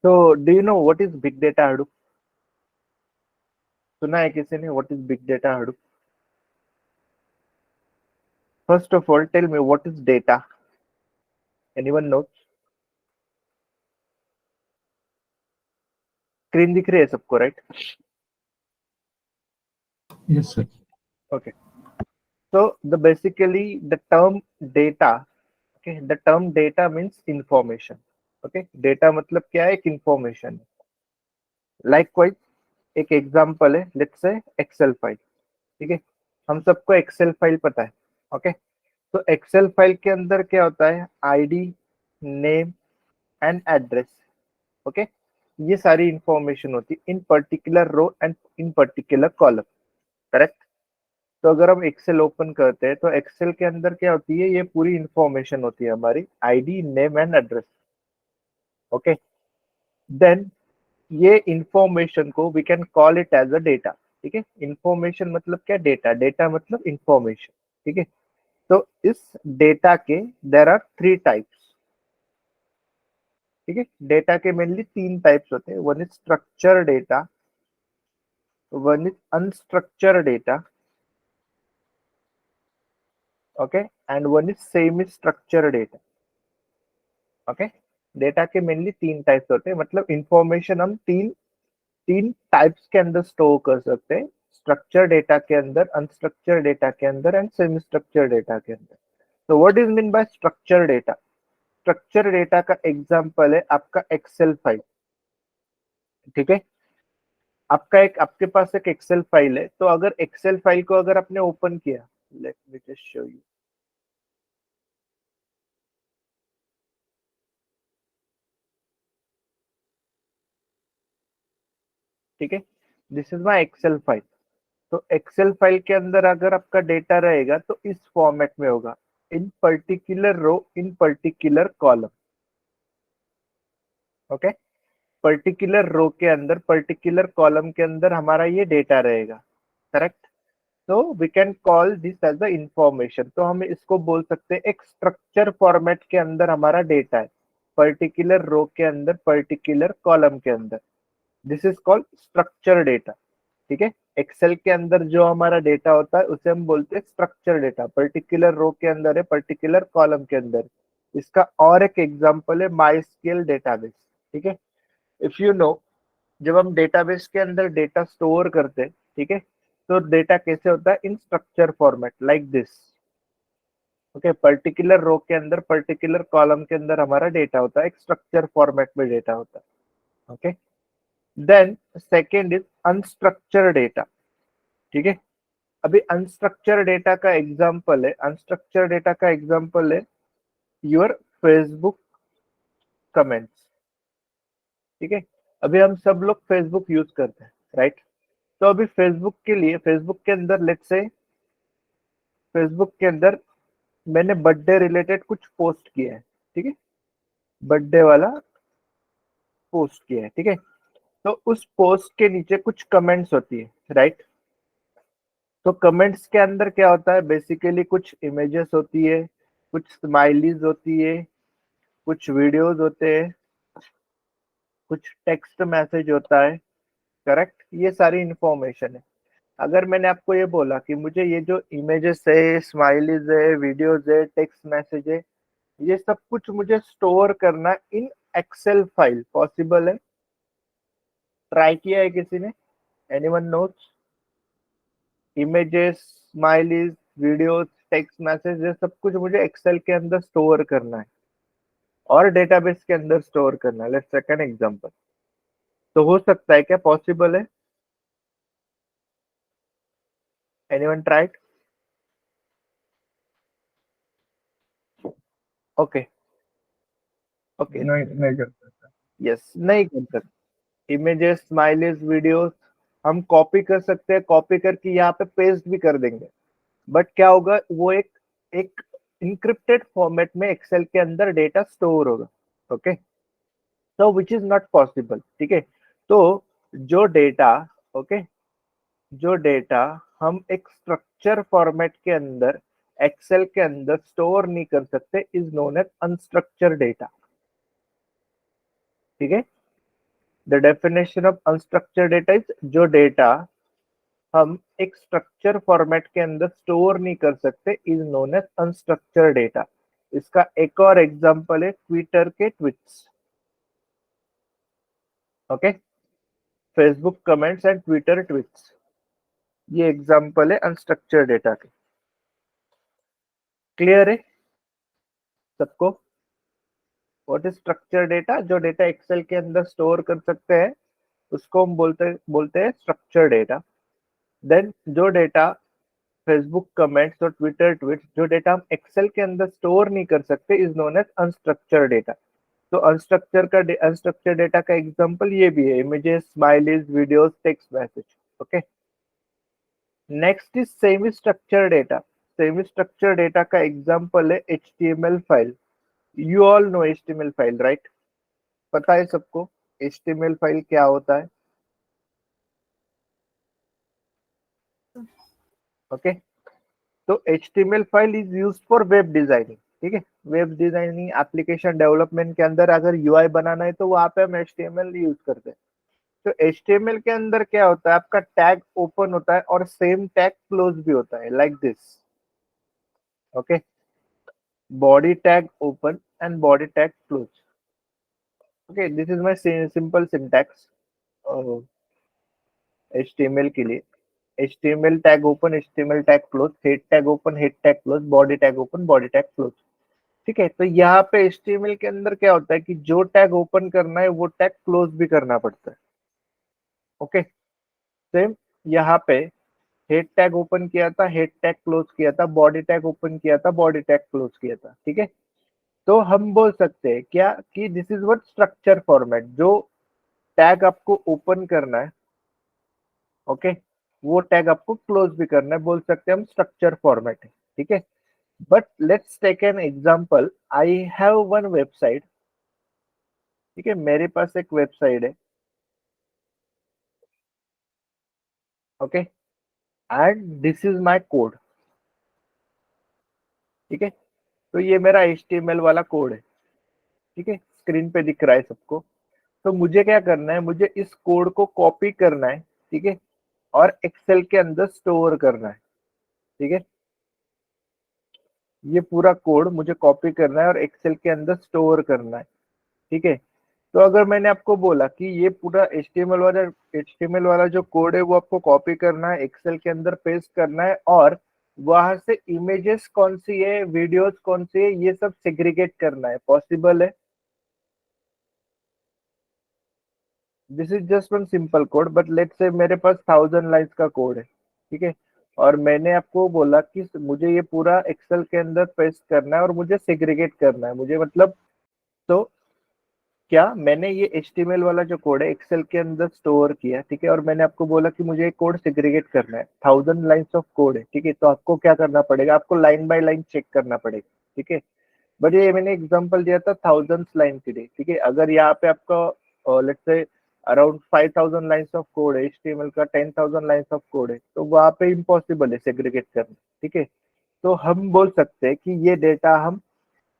तो do you know what is big data Hadoop? सुना है किसी ने what is big data Hadoop? First of all tell me what is data? Anyone knows? Screen दिख रही है सबको, right? Yes, sir. Okay. So the basically the term data, okay, the term data means information. Okay, data मतलब क्या है? एक information. Likewise, एक example है, लेट्स से एक्सेल फाइल. ठीक है, हम सबको एक्सेल फाइल पता है. ओके, तो एक्सेल फाइल के अंदर क्या होता है? ID, name and address. Okay, ये सारी इंफॉर्मेशन होती है in particular row and in particular column. Correct? तो अगर हम एक्सेल ओपन करते हैं तो एक्सेल के अंदर क्या होती है? ये पूरी इंफॉर्मेशन होती है हमारी, ID, name and address. Okay, then ये इंफॉर्मेशन को we can call it as a data. ठीक है, इंफॉर्मेशन मतलब क्या? डेटा. डेटा मतलब इंफॉर्मेशन. ठीक है, तो इस डेटा के देर आर थ्री टाइप्स. ठीक है, डेटा के मेनली तीन टाइप्स होते हैं. One is structure data, one is unstructure data, okay, and one is semi structure data. Okay, data के मेनली तीन टाइप्स होते हैं, मतलब इंफॉर्मेशन हम तीन तीन टाइप्स के अंदर स्टोर कर सकते हैं. स्ट्रक्चर डेटा के अंदर, अनस्ट्रक्चर डेटा के अंदर एंड सेमी स्ट्रक्चर डेटा के अंदर. तो what is mean by structure data? Structure data का एग्जांपल है आपका एक्सेल फाइल. ठीक है, आपके पास एक एक्सेल फाइल है, तो अगर एक्सेल फाइल को अगर आपने ओपन किया, let me just show you. ठीक है, this is my Excel file. तो एक्सेल फाइल के अंदर अगर आपका डेटा रहेगा तो इस फॉर्मेट में होगा, in particular row, in particular column. Okay, particular row के अंदर, पर्टिकुलर कॉलम के अंदर हमारा ये डेटा रहेगा. करेक्ट? तो we can call this as the information. तो हम इसको बोल सकते हैं एक स्ट्रक्चर फॉर्मेट के अंदर हमारा डेटा है, पर्टिकुलर रो के अंदर, पर्टिकुलर कॉलम के अंदर. This is called structure data. ठीक है, एक्सेल के अंदर जो हमारा डेटा होता है उसे हम बोलते हैं स्ट्रक्चर डेटा. पर्टिकुलर रो के अंदर है, पर्टिकुलर कॉलम के अंदर. इसका और एक एग्जांपल है माइस्क्यूएल डेटाबेस. ठीक है, इफ यू नो, जब हम डेटाबेस के अंदर डेटा स्टोर करते हैं, ठीक है, तो डेटा कैसे होता है? In structure format like this. Okay, particular row के अंदर, पर्टिकुलर कॉलम के अंदर हमारा डेटा होता है, एक स्ट्रक्चर फॉर्मेट में डेटा होता है. Okay, then second is unstructure data. ठीक है, अभी अनस्ट्रक्चर डेटा का एग्जांपल है, अनस्ट्रक्चर डेटा का एग्जांपल है योर फेसबुक कमेंट्स. ठीक है, अभी हम सब लोग फेसबुक यूज करते हैं, राइट? तो अभी फेसबुक के लिए, फेसबुक के अंदर लेट्स से, फेसबुक के अंदर मैंने बर्थडे रिलेटेड कुछ पोस्ट किया है. ठीक है, बर्थडे वाला पोस्ट किया है. ठीक है, तो उस पोस्ट के नीचे कुछ कमेंट्स होती है, राइट? तो कमेंट्स के अंदर क्या होता है? बेसिकली कुछ इमेजेस होती है, कुछ स्माइलीज होती है, कुछ वीडियोस होते हैं, कुछ टेक्स्ट मैसेज होता है. करेक्ट? ये सारी इंफॉर्मेशन है. अगर मैंने आपको ये बोला कि मुझे ये जो इमेजेस है, स्माइलीज है, वीडियोस है, टेक्स्ट मैसेज है, ये सब कुछ मुझे स्टोर करना इन एक्सेल फाइल, पॉसिबल है? ट्राई किया है किसी ने? Anyone notes? Images, smileys, videos, text message, ये सब कुछ मुझे एक्सेल के अंदर स्टोर करना है और डेटाबेस के अंदर स्टोर करना है. Let's take an example. तो हो सकता है क्या? पॉसिबल है? Anyone tried? ओके, ओके, नहीं कर सकता. यस, नहीं कर सकते. इमेजेस, स्माइलीज, वीडियोस हम कॉपी कर सकते हैं, कॉपी करके यहाँ पे पेस्ट भी कर देंगे. बट क्या होगा? वो एक एक इंक्रिप्टेड फॉर्मेट में एक्सेल के अंदर डेटा स्टोर होगा. ओके, तो विच इज नॉट पॉसिबल. ठीक है, तो जो डेटा, ओके, जो डेटा हम एक स्ट्रक्चर फॉर्मेट के अंदर, एक्सेल के अंदर स्टोर नहीं कर सकते, is known as unstructure data. ठीक है, the definition of unstructured data is जो डेटा हम एक स्ट्रक्चर फॉर्मेट के अंदर स्टोर नहीं कर सकते is known as unstructured data. इसका एक और एग्जांपल है ट्विटर के tweets. Okay, Facebook comments and Twitter tweets, ये एग्जांपल है अनस्ट्रक्चर्ड डेटा के। क्लियर है सबको? What is structure data? जो डेटा एक्सेल के अंदर स्टोर कर सकते हैं उसको हम बोलते हैं स्ट्रक्चर डेटा। देन जो डेटा फेसबुक कमेंट्स और ट्विटर ट्वीट्स, जो डेटा हम एक्सेल के अंदर स्टोर नहीं कर सकते is known as unstructure data. तो अनस्ट्रक्चर डेटा का एग्जांपल ये भी है, images, smileys, videos, text message. Okay, next is semi structure data. Semi structure data का एग्जांपल है HTML file. You all know HTML file, right? पता है सबको एचटीएमएल फाइल क्या होता है? ओके, तो HTML file is used for web designing. ठीक है, वेब डिजाइनिंग, एप्लीकेशन डेवलपमेंट के अंदर अगर यूआई बनाना है तो वहां पे हम एचटीएमएल यूज करते हैं। तो एचटीएमएल के अंदर क्या होता है, आपका टैग ओपन होता है और सेम टैग क्लोज भी होता है, like this. Okay, body tag open and body tag close. Okay, this is my simple syntax HTML के लिए। HTML tag open, HTML tag close, head tag open, head tag close, body tag open, body tag close। ठीक है, तो यहाँ पे HTML के अंदर क्या होता है कि जो टैग ओपन करना है वो टैग क्लोज भी करना पड़ता है। ओके, सेम यहाँ पे हेड टैग ओपन किया था, हेड टैग क्लोज किया था, बॉडी टैग ओपन किया था, बॉडी टैग क्लोज किया था। ठीक है, तो हम बोल सकते हैं क्या कि this is what structure format. जो टैग आपको ओपन करना है, ओके, वो टैग आपको क्लोज भी करना है, बोल सकते हैं हम स्ट्रक्चर फॉर्मेट है। ठीक है, but let's take an example. I have one website. ठीक है, मेरे पास एक वेबसाइट है। Okay, and this is my code. ठीक है, तो ये मेरा HTML वाला कोड है। ठीक है, स्क्रीन पे दिख रहा है सबको। तो मुझे क्या करना है, मुझे इस कोड को कॉपी करना है। ठीक है, और एक्सेल के अंदर स्टोर करना है। ठीक है, ये पूरा कोड मुझे कॉपी करना है और एक्सेल के अंदर स्टोर करना है। ठीक है, तो अगर मैंने आपको बोला कि ये पूरा HTML वाला जो कोड है वो आपको कॉपी करना है, एक्सेल के अंदर पेस्ट करना है, और वहां से इमेजेस कौन सी है, वीडियोस कौन सी है, ये सब सेग्रीगेट करना है, पॉसिबल है? This is just one simple code, but let's say मेरे पास 1000 लाइन्स का कोड है। ठीक है, और मैंने आपको बोला कि मुझे ये पूरा एक्सेल के अंदर पेस्ट करना है और मुझे सेग्रीगेट करना है, मुझे मतलब। तो क्या मैंने ये HTML वाला जो कोड है एक्सेल के अंदर स्टोर किया, ठीक है, और मैंने आपको बोला कि मुझे एक कोड सेग्रीगेट करना है, 1000 लाइन्स ऑफ कोड है। ठीक है, तो आपको क्या करना पड़ेगा, आपको लाइन बाय लाइन चेक करना पड़ेगा। ठीक है, बट ये मैंने एग्जांपल दिया था 1000 लाइन के लिए। ठीक है, अगर यहाँ पे आपका let's say around 5000 lines of code है, HTML का 10,000 लाइन्स ऑफ कोड है, तो वहां पे इम्पॉसिबल है सेग्रीगेट करना। ठीक है, तो हम बोल सकते हैं कि ये डेटा हम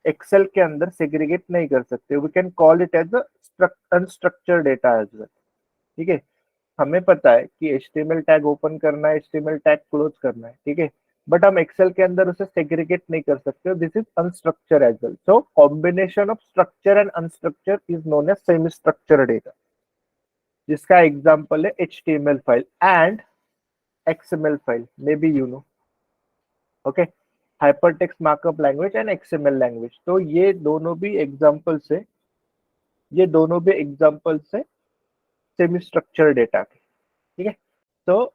एक्सेल के अंदर सेग्रीगेट नहीं कर सकते। We can call it as unstructured data as well. ठीक है, हमें पता है कि HTML टैग ओपन करना है, HTML टैग क्लोज करना है। ठीक है, बट हम एक्सेल के अंदर उसे सेग्रीगेट नहीं कर सकते। This is unstructure as well. So combination of structure and unstructure is known as semi structure data, जिसका एग्जांपल है HTML file and XML file, maybe you know. Okay, hypertext markup language and XML language. तो ये दोनों भी examples है semi structure data के। ठीक है, तो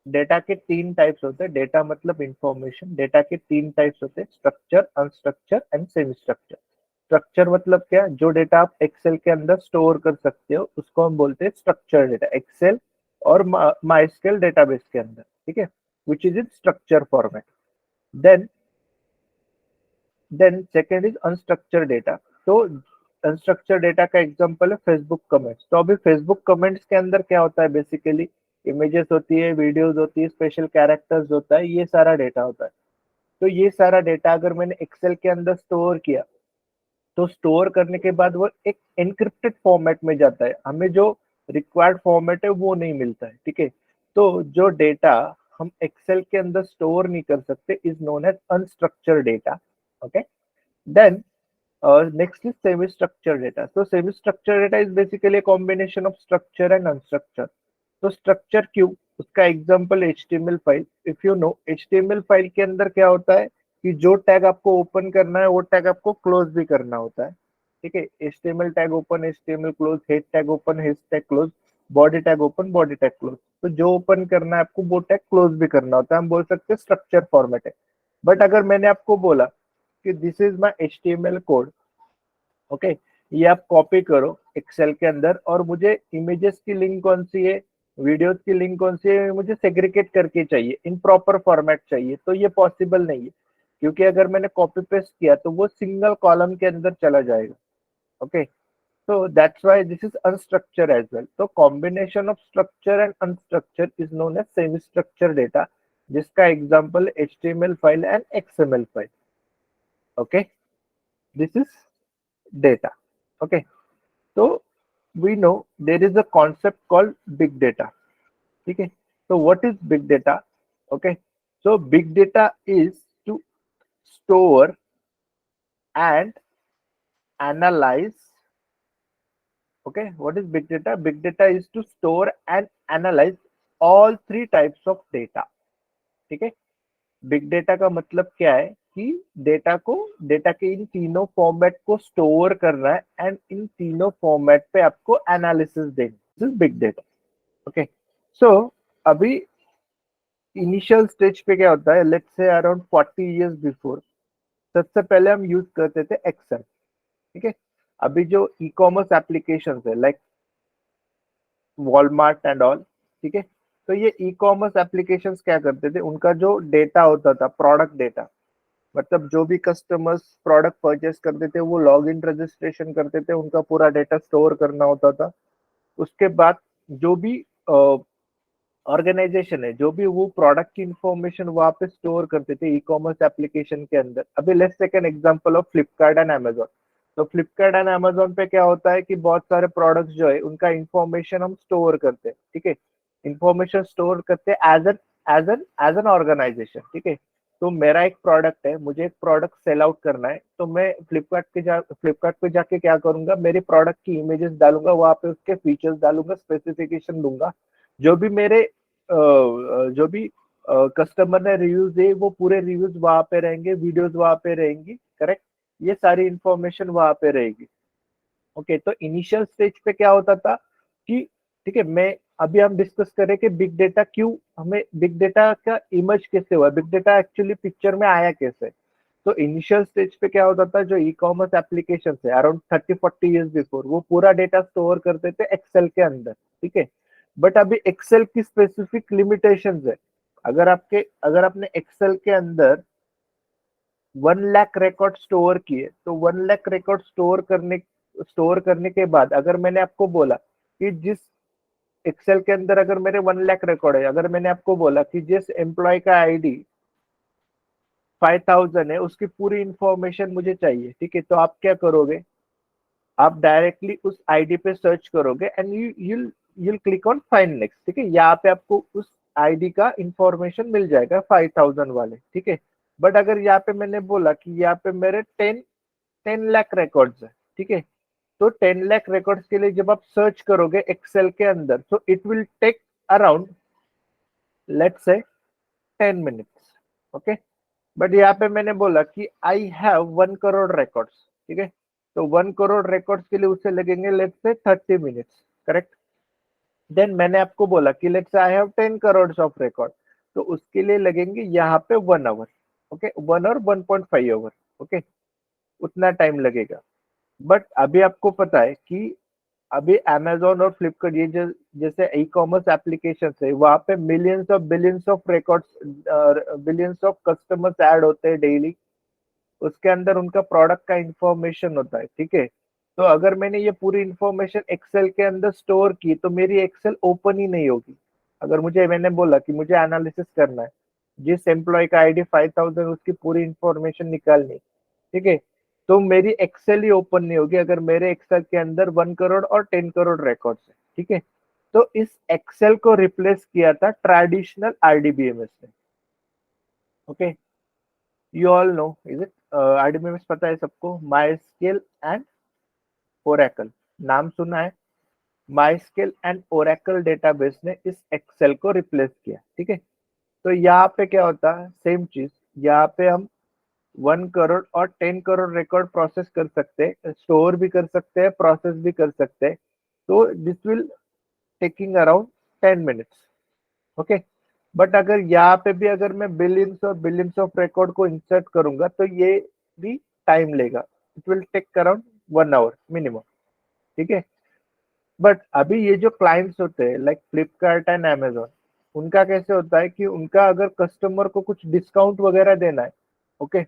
डेटा के तीन टाइप्स होते हैं। डेटा मतलब इंफॉर्मेशन। डेटा के तीन टाइप्स होते हैं, structure, unstructured and semi structure. Structure मतलब क्या, जो डेटा आप एक्सेल के अंदर स्टोर कर सकते हो उसको हम बोलते हैं स्ट्रक्चर डेटा, एक्सेल और माइस्क्यूएल डेटाबेस के अंदर। ठीक है, which is in structure format. Then second is unstructure data. तो अनस्ट्रक्चर डेटा का एग्जांपल है फेसबुक कमेंट्स। तो अभी फेसबुक कमेंट्स के अंदर क्या होता है, बेसिकली इमेजेस होती है, वीडियोस होती है, स्पेशल कैरेक्टर्स होता है, ये सारा डेटा होता है। तो ये सारा डेटा अगर मैंने एक्सेल के अंदर स्टोर किया, तो स्टोर करने के बाद वो एक एनक्रिप्टेड फॉर्मेट में जाता है। हमें जो रिक्वायर्ड फॉर्मेट है वो नहीं मिलता है, ठीक है। तो जो डेटा हम एक्सेल के अंदर स्टोर नहीं कर सकते is known as unstructured data, okay. Then next is semi-structured data. So semi-structured data is basically a combination of structure and unstructured. तो स्ट्रक्चर क्यों, उसका example HTML file. If you know HTML file के अंदर क्या होता है कि जो टैग आपको ओपन करना है वो टैग आपको क्लोज भी करना होता है, ठीक है। HTML tag open, HTML close, head tag open, head tag close, body tag open, body tag close. तो जो ओपन करना है आपको वो टैग क्लोज भी करना होता है, हम बोल सकते हैं स्ट्रक्चर फॉर्मेट है। बट अगर मैंने आपको बोला कि this is my HTML code, okay, ये आप कॉपी करो एक्सेल के अंदर और मुझे इमेजेस की लिंक कौन सी है, वीडियोस की लिंक कौन सी है, मुझे सेग्रीगेट करके चाहिए, इन प्रॉपर फॉर्मेट चाहिए, तो ये पॉसिबल नहीं है, क्योंकि अगर मैंने कॉपी पेस्ट किया तो वो सिंगल कॉलम के अंदर चला जाएगा, okay. so that's why this is unstructured as well. So combination of structure and unstructured is known as semi structured data, जिसका example HTML file and XML file, okay. This is data, okay। so we know there is a concept called big data, ठीक है। so what is big data, okay। so big data is to store and analyze, okay। what is big data? Big data is to store and analyze all three types of data, ठीक है। Big data का मतलब क्या है कि data के इन तीनों format को स्टोर करना है एंड इन तीनों फॉर्मेट पे आपको एनालिसिस देना, this is big data, okay. So अभी इनिशियल स्टेज पे क्या होता है, let's say around 40 years before, सबसे पहले हम यूज करते थे एक्सेल, ठीक है। अभी जो ई कॉमर्स एप्लीकेशन है लाइक वॉलमार्ट एंड ऑल, ठीक है, तो ये ई कॉमर्स एप्लीकेशंस क्या करते थे, उनका जो डेटा होता था, प्रोडक्ट डेटा, मतलब जो भी कस्टमर्स प्रोडक्ट परचेस करते थे वो लॉग इन रजिस्ट्रेशन करते थे, उनका पूरा डेटा स्टोर करना होता था। उसके बाद जो भी ऑर्गेनाइजेशन है, जो भी वो प्रोडक्ट की इंफॉर्मेशन वहां पे स्टोर करते थे ई कॉमर्स एप्लीकेशन के अंदर। अभी let's take an example of Flipkart and Amazon. तो फ्लिपकार्ट एंड अमेजोन पे क्या होता है कि बहुत सारे प्रोडक्ट्स जो है उनका इंफॉर्मेशन हम स्टोर करते हैं, ठीक है। इंफॉर्मेशन स्टोर करते हैं एज एन ऑर्गेनाइजेशन, ठीक है। तो मेरा एक प्रोडक्ट है, मुझे एक प्रोडक्ट सेल आउट करना है, तो मैं फ्लिपकार्ट पे जाके क्या करूंगा, मेरे प्रोडक्ट की इमेजेस डालूंगा, वहां पे उसके फीचर्स डालूंगा, स्पेसिफिकेशन दूंगा। जो भी मेरे जो भी कस्टमर ने रिव्यूज दिए वो पूरे रिव्यूज वहां पे रहेंगे, वीडियोस वहां पे रहेंगी, करेक्ट। ये सारी इंफॉर्मेशन वहां पे रहेगी, ओके। तो इनिशियल स्टेज पे क्या होता था कि ठीक है, मैं अभी हम डिस्कस करें कि बिग डेटा क्यों, हमें बिग डेटा का इमेज कैसे हुआ, बिग डेटा एक्चुअली पिक्चर में आया कैसे। तो इनिशियल स्टेज पे क्या होता था, जो ई कॉमर्स एप्लीकेशन है अराउंड 30-40 ईयर्स बिफोर, वो पूरा डेटा स्टोर करते थे एक्सेल के अंदर, ठीक है। बट अभी एक्सेल की स्पेसिफिक लिमिटेशंस है। अगर आपने एक्सेल के अंदर 1 लाख रिकॉर्ड स्टोर किए, तो 1 लाख रिकॉर्ड स्टोर करने के बाद अगर मैंने आपको बोला कि जिस एक्सेल के अंदर अगर मेरे 1 लाख रिकॉर्ड है, अगर मैंने आपको बोला कि जिस एम्प्लॉय का आईडी 5000 है उसकी पूरी इंफॉर्मेशन मुझे चाहिए, ठीक है, तो आप क्या करोगे, आप डायरेक्टली उस आईडी पे सर्च करोगे and you'll click on find next, ठीक है। यहाँ पे आपको उस आईडी का इंफॉर्मेशन मिल जाएगा 5000 वाले, ठीक है। बट अगर यहाँ पे मैंने बोला कि यहाँ पे मेरे 10 लाख रिकॉर्ड्स है, ठीक है, तो 10 लाख रिकॉर्ड्स के लिए जब आप सर्च करोगे एक्सेल के अंदर, तो it will take around let's say 10 minutes, okay. But यहाँ पे मैंने बोला कि आई हैव 1 करोड़ रिकॉर्ड्स, ठीक है, तो 1 करोड़ रिकॉर्ड्स के लिए उसे लगेंगे let's say 30 minutes, correct. Then मैंने आपको बोला कि let's I have 10 crore of record, तो उसके लिए लगेंगे यहाँ पे 1 आवर, ओके, 1 और 1.5 आवर, ओके, उतना टाइम लगेगा। बट अभी आपको पता है कि अभी अमेजोन और फ्लिपकार्ट ये जैसे ई कॉमर्स एप्लीकेशन है, वहां पे millions of billions of records, billions of customers add होते हैं डेली, उसके अंदर उनका प्रोडक्ट का इंफॉर्मेशन होता है, ठीक है। तो अगर मैंने ये पूरी इंफॉर्मेशन एक्सेल के अंदर स्टोर की तो मेरी एक्सेल ओपन ही नहीं होगी। अगर मैंने बोला कि मुझे एनालिसिस करना है, जिस एम्प्लॉय का आईडी 5000 उसकी पूरी इंफॉर्मेशन निकालनी, ठीक है, तो मेरी एक्सेल ही ओपन नहीं होगी अगर मेरे एक्सेल के अंदर 1 करोड़ और 10 करोड़ रिकॉर्ड्स है, ठीक है। तो इस एक्सेल को रिप्लेस किया था ट्रेडिशनल आरडीबीएमएस ने. Okay, you all no is it, RDBMS पता है सबको, माइस्क्ल एंड ओरेकल, नाम सुना है. माइस्क्ल एंड ओरेकल डेटाबेस ने इस एक्सेल को रिप्लेस किया. ठीक है, तो यहाँ पे क्या होता है, सेम चीज. यहाँ पे हम 1 करोड़ और 10 करोड़ रिकॉर्ड प्रोसेस कर सकते हैं, स्टोर भी कर सकते हैं, प्रोसेस भी कर सकते हैं. तो this will taking around 10 minutes. Okay, but अगर यहाँ पे भी अगर मैं बिलियंस ऑफ रिकॉर्ड को इंसर्ट करूंगा तो ये भी टाइम लेगा. It will take around 1 hour minimum. ठीक है, बट अभी ये जो क्लाइंट्स होते हैं लाइक फ्लिपकार्ट एंड अमेजोन, उनका कैसे होता है कि उनका अगर कस्टमर को कुछ डिस्काउंट वगैरह देना है, ओके,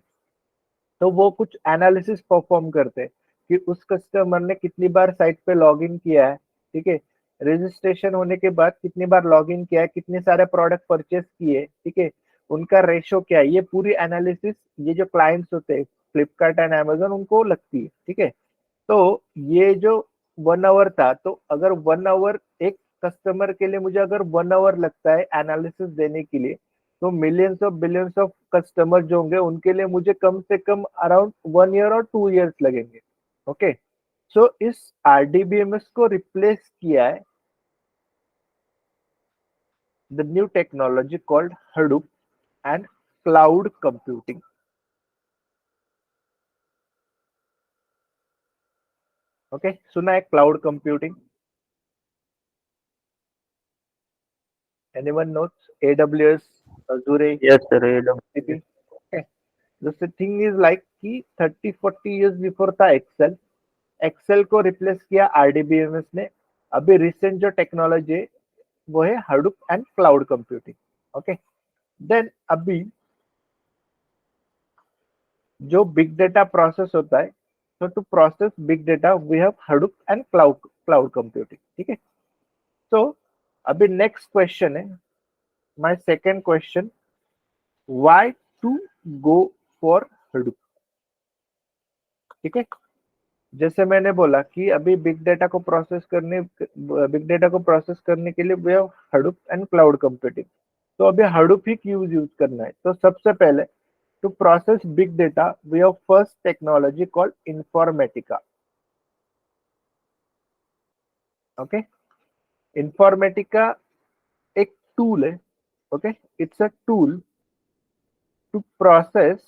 तो वो कुछ एनालिसिस परफॉर्म करते हैं कि उस कस्टमर ने कितनी बार साइट पे लॉग इन किया है. ठीक है, रजिस्ट्रेशन होने के बाद कितनी बार लॉग इन किया है, कितने सारे प्रोडक्ट परचेस किए. ठीक है, उनका रेशो क्या है, ये पूरी एनालिसिस ये जो क्लाइंट्स होते हैं फ्लिपकार्ट एंड अमेजोन उनको लगती है. ठीक है, तो ये जो 1 आवर था, तो अगर 1 आवर एक कस्टमर के लिए मुझे अगर 1 आवर लगता है एनालिसिस देने के लिए, तो millions of billions of customer जो होंगे उनके लिए मुझे कम से कम अराउंड 1 ईयर और 2 इयर्स लगेंगे. ओके, सो इस आरडीबीएमएस को रिप्लेस किया है the new technology called Hadoop and cloud computing. Okay, सुना है cloud computing? Anyone notes AWS, Azure, Yes, sir. AWS. GCP? The thing is like कि 30-40 years बिफोर था एक्सेल, एक्सेल को रिप्लेस किया आरडीबीएमएस ने. अभी रिसेंट जो टेक्नोलॉजी है वो है Hadoop and cloud computing. Okay, then अभी जो बिग डेटा प्रोसेस होता है, तो to process big data we have Hadoop and cloud computing. ठीक है, तो अभी नेक्स्ट क्वेश्चन है, my second question, why to go for Hadoop. ठीक है, जैसे मैंने बोला कि अभी बिग डेटा को प्रोसेस करने के लिए we have Hadoop and cloud computing. तो अभी हडूप ही क्यों यूज करना है, तो सबसे पहले to process big data we have first technology called Informatica. Okay, Informatica एक टूल है. Okay, it's a tool to process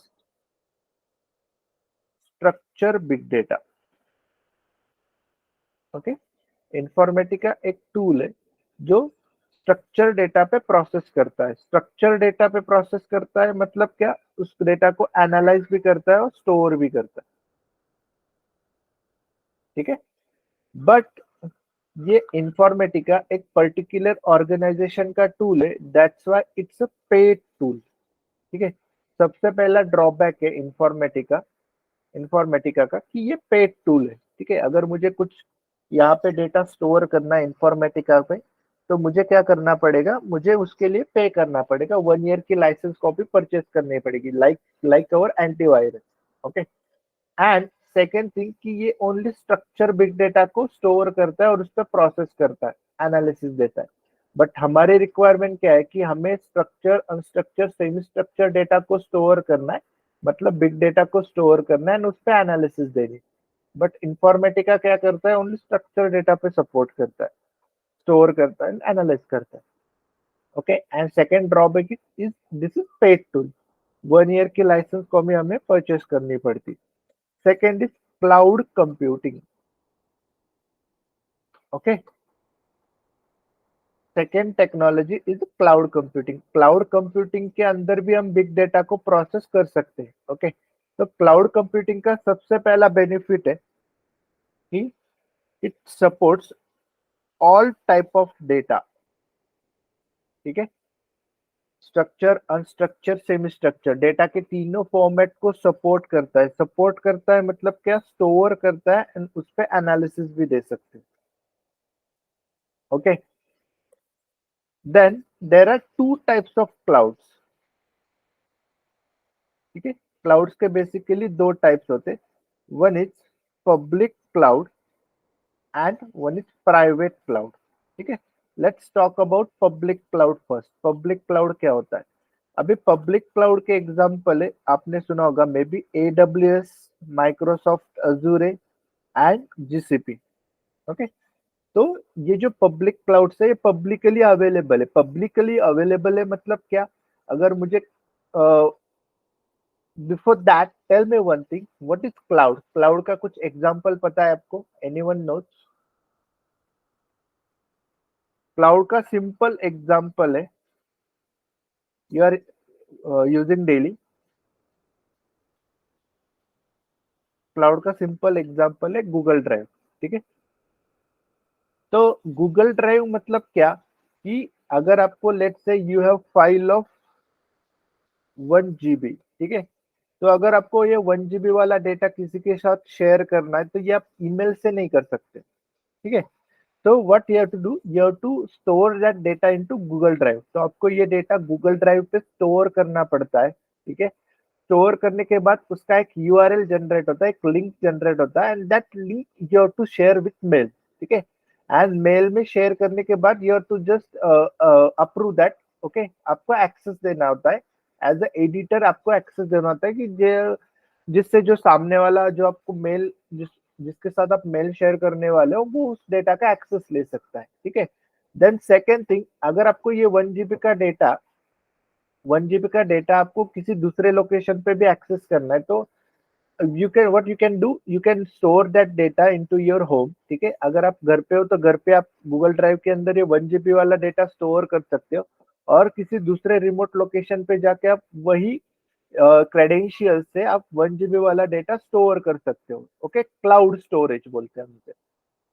structure big data. Okay, Informatica एक टूल है जो स्ट्रक्चर डेटा पे प्रोसेस करता है. स्ट्रक्चर डेटा पे प्रोसेस करता है मतलब क्या, उस डेटा को एनालाइज भी करता है और स्टोर भी करता है. ठीक है, बट ये इन्फॉर्मेटिका एक पर्टिकुलर ऑर्गेनाइजेशन का टूल है, that's why it's a paid tool. ठीक है, सबसे पहला ड्रॉबैक है इन्फॉर्मेटिका का कि ये पेड टूल है. ठीक है, अगर मुझे कुछ यहाँ पे डेटा स्टोर करना है इन्फॉर्मेटिका पे, तो मुझे क्या करना पड़ेगा, मुझे उसके लिए पे करना पड़ेगा, 1 ईयर की लाइसेंस कॉपी परचेस करनी पड़ेगी, like our antivirus. Okay, and second thing कि ये ओनली स्ट्रक्चर बिग डेटा को स्टोर करता है और उस पर प्रोसेस करता है, एनालिसिस देता है. बट हमारे रिक्वायरमेंट क्या है कि हमें structure, unstructure, semi structure data को स्टोर करना है, मतलब बिग डेटा को स्टोर करना है और उस पर एनालिसिस देनी. बट इन्फॉर्मेटिका क्या करता है, ओनली स्ट्रक्चर डेटा पे सपोर्ट करता है, स्टोर करता है, एनालाइज करता है. Okay, and second drawback is this is paid tool, 1 year की लाइसेंस को भी हमें परचेस करनी पड़ती. Second is cloud computing. Okay, second technology is cloud computing. Cloud computing के अंदर भी हम बिग डेटा को प्रोसेस कर सकते हैं. ओके, तो क्लाउड कंप्यूटिंग का सबसे पहला बेनिफिट है कि it supports all type of data. ठीक है, structure, unstructure, semi structure data के तीनों फॉर्मेट को सपोर्ट करता है. सपोर्ट करता है मतलब क्या, स्टोर करता है एंड उस पर एनालिसिस भी दे सकते हैं. Okay, then there are 2 types of clouds. ठीक है, क्लाउड्स के बेसिकली 2 टाइप्स होते हैं. One is public cloud and one is private cloud. ठीक है, let's talk about public cloud first. Public cloud क्या होता है? अभी पब्लिक क्लाउड के एग्जांपल है, आपने सुना होगा maybe AWS, Microsoft Azure and GCP. Okay, तो ये जो पब्लिक क्लाउड है ये पब्लिकली अवेलेबल है। पब्लिकली अवेलेबल है मतलब क्या? अगर मुझे before that tell me one thing, what is cloud? Cloud का कुछ एग्जांपल पता है आपको? Anyone knows? क्लाउड का सिंपल एग्जांपल है, you are using daily. Cloud का सिंपल एग्जांपल है गूगल ड्राइव। ठीक है, तो गूगल ड्राइव मतलब क्या कि अगर आपको let's say you have file of 1 GB, ठीक है, तो अगर आपको ये 1 GB वाला डेटा किसी के साथ शेयर करना है तो ये आप ईमेल से नहीं कर सकते। ठीक है, तो what you have to do, you have to store that data into Google drive. तो आपको ये डेटा गूगल ड्राइव पे स्टोर करना पड़ता है। ठीक है, स्टोर करने के बाद उसका एक यूआरएल जनरेट होता है, एक लिंक जनरेट होता है, and that link you have to share with mail. ठीक है, एंड मेल में शेयर करने के बाद you have to just approve that. Okay, आपको एक्सेस देना होता है, एज अ एडिटर आपको एक्सेस देना होता है कि जिससे जो सामने वाला जो आपको मेल जिसके साथ आप मेल शेयर करने वाले हो वो उस डेटा का एक्सेस ले सकता है। ठीक है, देन सेकेंड थिंग, अगर आपको ये 1 GB का डेटा आपको किसी दूसरे लोकेशन पे भी एक्सेस करना है तो you can what you can do, you can store that data into your home. ठीक है, अगर आप घर पे हो तो घर पे आप गूगल ड्राइव के अंदर ये 1 GB वाला डेटा स्टोर कर सकते हो, और किसी दूसरे रिमोट लोकेशन पे जाके आप वही क्रेडेंशियल से आप 1 GB वाला डेटा स्टोर कर सकते हो। ओके, क्लाउड स्टोरेज बोलते हैं हम इसे।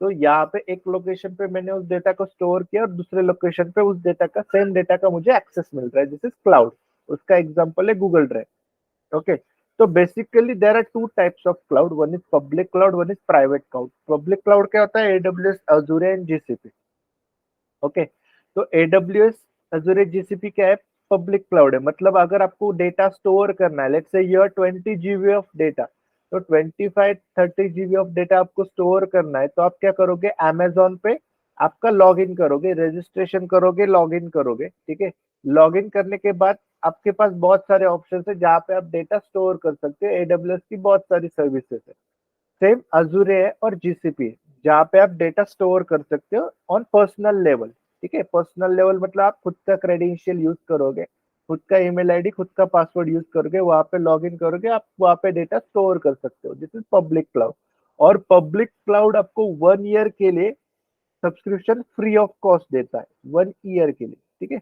तो यहाँ पे एक लोकेशन पे मैंने उस डेटा को स्टोर किया और दूसरे लोकेशन पे उस डेटा का सेम डेटा का मुझे एक्सेस मिल रहा है, दिस इज क्लाउड। उसका एग्जांपल है गूगल ड्राइव। ओके, तो basically there are two types of cloud, one is public cloud, one is private cloud. Public cloud क्या होता है? AWS, Azure and GCP. Okay, तो AWS, अजूरे, जीसीपी क्या है? Public cloud है। मतलब अगर आपको डेटा स्टोर करना है, let's say your 20 GB of data, तो 25-30 GB ऑफ डेटा आपको स्टोर करना है, तो आप क्या करोगे? Amazon पे आपका लॉग इन करोगे, रजिस्ट्रेशन करोगे, लॉग इन करोगे। ठीक है, लॉग इन करने के बाद आपके पास बहुत सारे ऑप्शन है जहाँ पे आप डेटा स्टोर कर सकते हो। AWS की बहुत सारी सर्विसेज है, सेम अजूरे है और जीसीपी है, जहाँ पे आप डेटा स्टोर कर सकते हो ऑन पर्सनल लेवल। ठीक है, पर्सनल लेवल मतलब आप खुद का क्रेडेंशियल यूज करोगे, खुद का ईमेल आईडी, खुद का पासवर्ड यूज करोगे, वहां पे लॉग इन करोगे, आप वहां पे डेटा स्टोर कर सकते हो। This is public cloud. और पब्लिक क्लाउड आपको 1 ईयर के लिए सब्सक्रिप्शन फ्री ऑफ कॉस्ट देता है, 1 ईयर के लिए। ठीक है,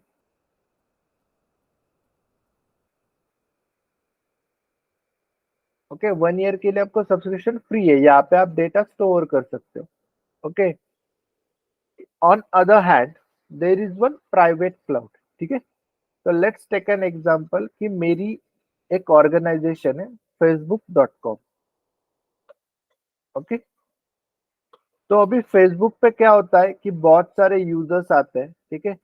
ओके, 1 ईयर के लिए आपको सब्सक्रिप्शन फ्री है, यहाँ पे आप डेटा स्टोर कर सकते हो। Okay, on other hand there is one private cloud. ठीक है, तो लेट्स टेक एन एग्जांपल कि मेरी एक ऑर्गेनाइजेशन है facebook.com। ओके, तो अभी फेसबुक पे क्या होता है कि बहुत सारे यूजर्स आते हैं। ठीक है,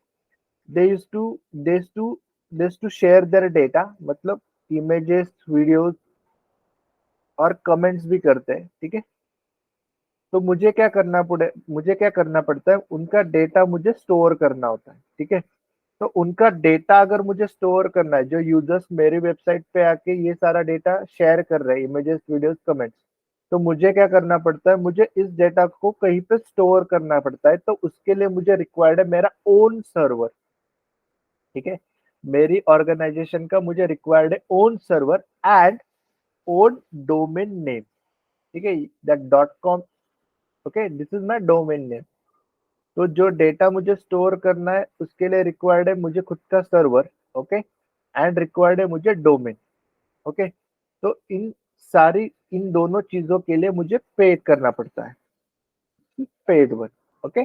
they use to they to they to share their data, मतलब इमेजेस, वीडियोस और कमेंट्स भी करते हैं। ठीक है, तो मुझे क्या करना पड़ता है? उनका डेटा मुझे स्टोर करना होता है। ठीक है, तो उनका डेटा अगर मुझे स्टोर करना है, जो यूजर्स मेरी वेबसाइट पे आके ये सारा डेटा शेयर कर रहे हैं, इमेजेस, वीडियोस, कमेंट्स, तो मुझे क्या करना पड़ता है? मुझे इस डेटा को कहीं पे स्टोर करना पड़ता है, तो उसके लिए मुझे रिक्वायर्ड है मेरा ओन सर्वर। ठीक है, मेरी ऑर्गेनाइजेशन का मुझे रिक्वायर्ड है own server and own domain name. ठीक है, that .com, okay, this is my domain name. तो जो डेटा मुझे स्टोर करना है उसके लिए रिक्वायर्ड है मुझे खुद का सर्वर। ओके, एंड रिक्वायर्ड है मुझे डोमेन। ओके, तो इन दोनों चीजों के लिए मुझे पे करना पड़ता है, पेड वन। ओके,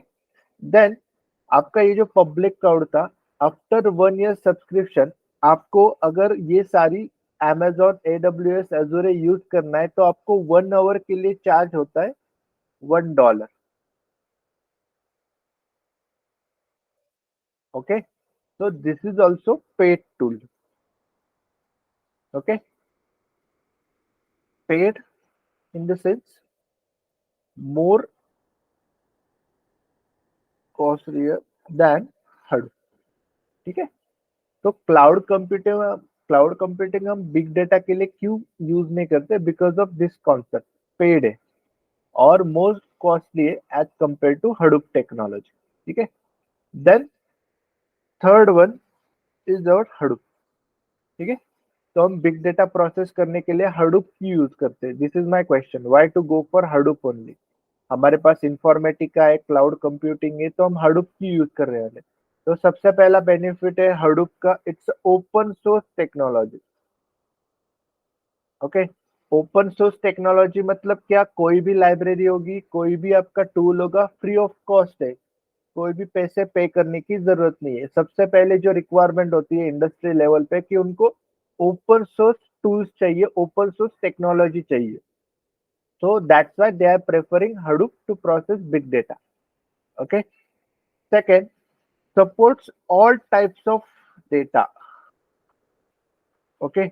देन आपका ये जो पब्लिक क्लाउड था, आफ्टर 1 ईयर सब्सक्रिप्शन, आपको अगर ये सारी Amazon, AWS, Azure यूज करना है तो आपको 1 आवर के लिए चार्ज होता है $1। Okay, so this is also paid tool. Okay, paid in the sense more costlier, then Hadoop. ठीक है, तो क्लाउड कंप्यूटिंग हम बिग डेटा के लिए क्यों यूज नहीं करते? Because of this concept, paid है और मोस्ट कॉस्टली है as compare to Hadoop technology. ठीक है, then third one is our Hadoop. ठीक है, तो हम बिग डेटा प्रोसेस करने के लिए हडूप की यूज करते हैं। This is my question, why to go for Hadoop only? हमारे पास इंफॉर्मेटिका है, क्लाउड कंप्यूटिंग है, तो हम हडूप की यूज कर रहे हैं। तो सबसे पहला बेनिफिट है हडूप का, it's open source technology. Okay, open source technology मतलब क्या? कोई भी लाइब्रेरी होगी, कोई भी आपका टूल होगा, फ्री ऑफ कॉस्ट है, कोई भी पैसे पे करने की जरूरत नहीं है। सबसे पहले जो रिक्वायरमेंट होती है इंडस्ट्री लेवल पे कि उनको ओपन सोर्स टूल्स चाहिए, ओपन सोर्स टेक्नोलॉजी चाहिए। So that's why they are preferring Hadoop to process big data. Okay. Second, supports all types of data. Okay.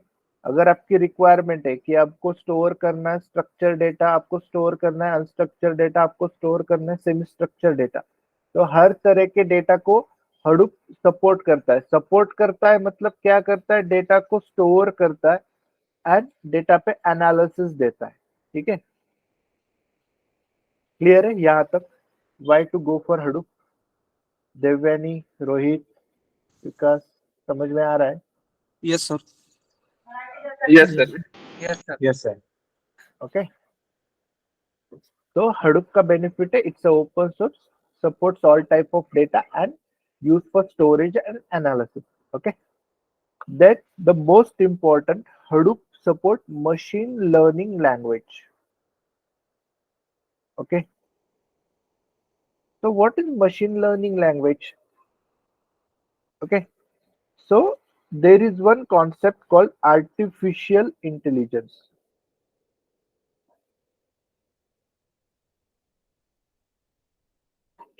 अगर आपकी रिक्वायरमेंट है कि आपको स्टोर करना है स्ट्रक्चर डेटा, आपको स्टोर करना है अनस्ट्रक्चर डेटा, आपको स्टोर करना है सेमी स्ट्रक्चर डेटा, तो हर तरह के डेटा को हडूप सपोर्ट करता है। सपोर्ट करता है मतलब क्या करता है? डेटा को स्टोर करता है एंड डेटा पे एनालिसिस देता है। ठीक है, क्लियर है यहाँ तक? Why to go for Hadoop? Devyani, Rohit, Vikas, समझ में आ रहा है? Yes sir. Yes, sir. Yes sir. Yes, sir. Okay, तो हडूप का बेनिफिट है, it's open source, supports all type of data and use for storage and analysis. Okay, then the most important, Hadoop support machine learning language. Okay, so what is machine learning language? Okay, so there is one concept called artificial intelligence.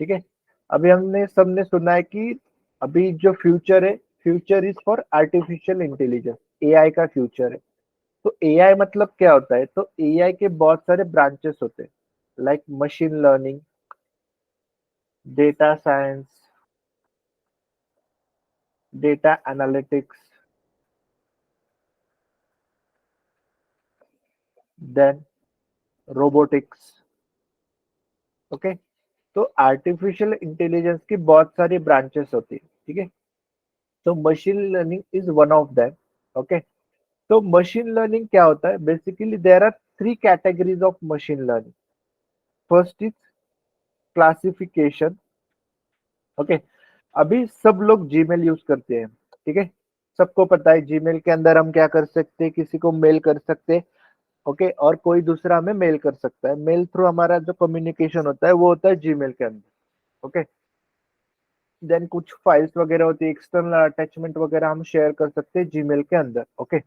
ठीक है, अभी हमने सबने सुना है कि अभी जो फ्यूचर है, future is for artificial intelligence, AI का फ्यूचर है। तो एआई मतलब क्या होता है? तो एआई के बहुत सारे ब्रांचेस होते हैं, like machine learning, data science, data analytics, then robotics. Okay, तो आर्टिफिशियल इंटेलिजेंस की बहुत सारी ब्रांचेस होती है। ठीक है, तो machine learning is one of them. Okay, तो मशीन लर्निंग क्या होता है? Basically there are three categories of machine learning. First is classification. Okay, अभी सब लोग जीमेल यूज करते हैं। ठीक है, सबको पता है जीमेल के अंदर हम क्या कर सकते हैं, किसी को मेल कर सकते हैं। ओके, और कोई दूसरा हमें मेल कर सकता है। मेल थ्रू हमारा जो कम्युनिकेशन होता है वो होता है जीमेल के अंदर। ओके, देन कुछ फाइल्स वगैरह होती है, एक्सटर्नल अटैचमेंट वगैरह हम शेयर कर सकते हैं जीमेल के अंदर। ओके,